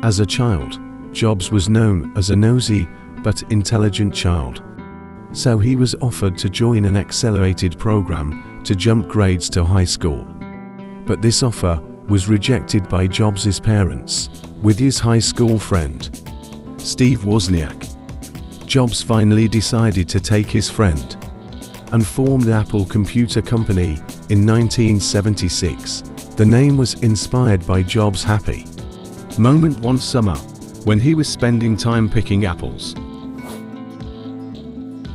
As a child, Jobs was known as a nosy but intelligent child. So he was offered to join an accelerated program to jump grades to high school. But this offer was rejected by Jobs' parents. With his high school friend, Steve Wozniak, Jobs finally decided to take his friend and formed the Apple Computer Company in 1976. The name was inspired by Jobs' happy moment one summer when he was spending time picking apples.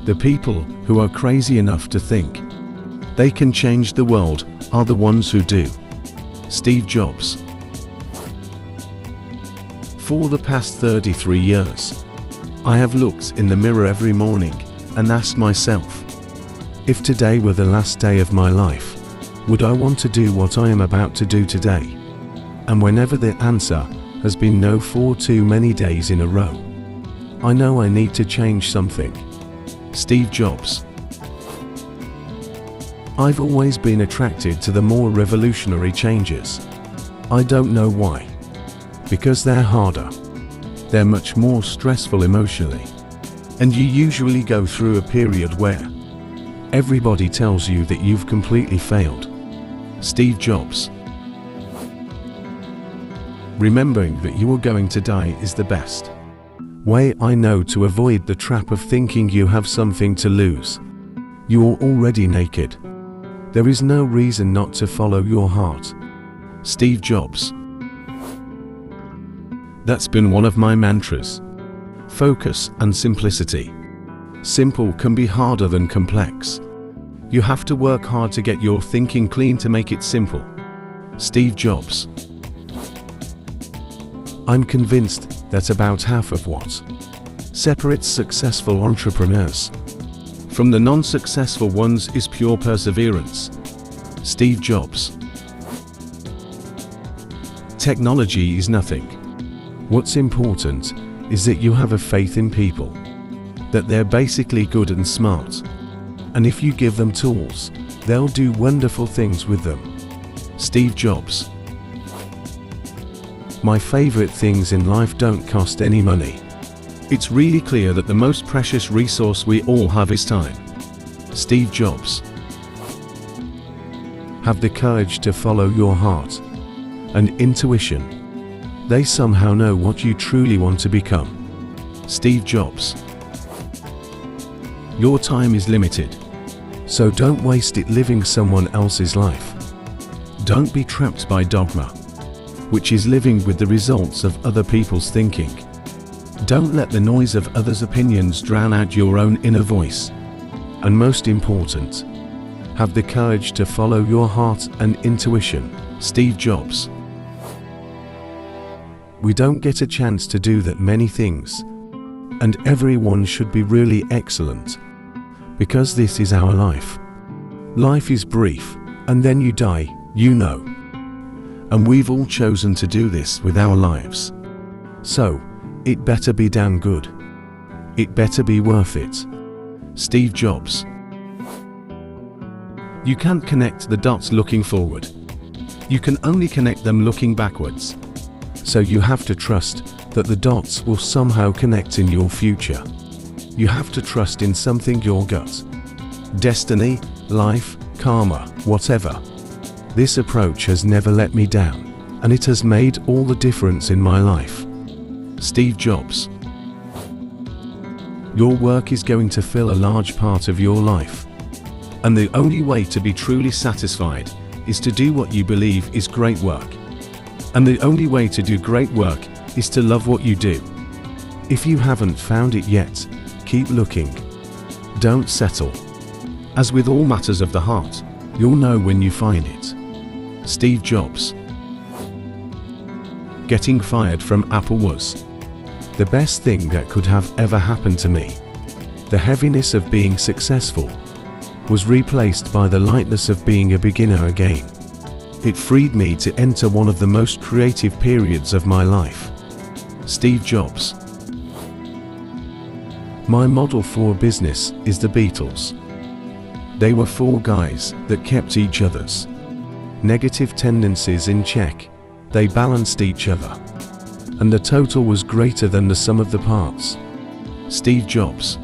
The people who are crazy enough to think they can change the world are the ones who do. Steve Jobs. For the past 33 years, I have looked in the mirror every morning and asked myself, if today were the last day of my life, would I want to do what I am about to do today? And whenever the answer has been no for too many days in a row, I know I need to change something. Steve Jobs. I've always been attracted to the more revolutionary changes. I don't know why. Because they're harder. They're much more stressful emotionally. And you usually go through a period where everybody tells you that you've completely failed. Steve Jobs. Remembering that you are going to die is the best way I know to avoid the trap of thinking you have something to lose. You are already naked. There is no reason not to follow your heart. Steve Jobs. That's been one of my mantras. Focus and simplicity. Simple can be harder than complex. You have to work hard to get your thinking clean to make it simple. Steve Jobs. I'm convinced that about half of what separates successful entrepreneurs from the non-successful ones is pure perseverance. Steve Jobs. Technology is nothing. What's important is that you have a faith in people, that they're basically good and smart, and if you give them tools, they'll do wonderful things with them. Steve Jobs. My favorite things in life don't cost any money. It's really clear that the most precious resource we all have is time. Steve Jobs. Have the courage to follow your heart and intuition. They somehow know what you truly want to become. Steve Jobs. Your time is limited, so don't waste it living someone else's life. Don't be trapped by dogma, which is living with the results of other people's thinking. Don't let the noise of others' opinions drown out your own inner voice. And most important, have the courage to follow your heart and intuition. Steve Jobs. We don't get a chance to do that many things, and everyone should be really excellent, because this is our life. Life is brief, and then you die, you know. And we've all chosen to do this with our lives. So, it better be damn good. It better be worth it. Steve Jobs. You can't connect the dots looking forward. You can only connect them looking backwards. So you have to trust that the dots will somehow connect in your future. You have to trust in something, your gut, destiny, life, karma, whatever. This approach has never let me down, and it has made all the difference in my life. Steve Jobs. Your work is going to fill a large part of your life. And the only way to be truly satisfied is to do what you believe is great work. And the only way to do great work is to love what you do. If you haven't found it yet, keep looking. Don't settle. As with all matters of the heart, you'll know when you find it. Steve Jobs. Getting fired from Apple was the best thing that could have ever happened to me. The heaviness of being successful was replaced by the lightness of being a beginner again. It freed me to enter one of the most creative periods of my life. Steve Jobs. My model for business is the Beatles. They were four guys that kept each other's negative tendencies in check. They balanced each other. and the total was greater than the sum of the parts. Steve Jobs.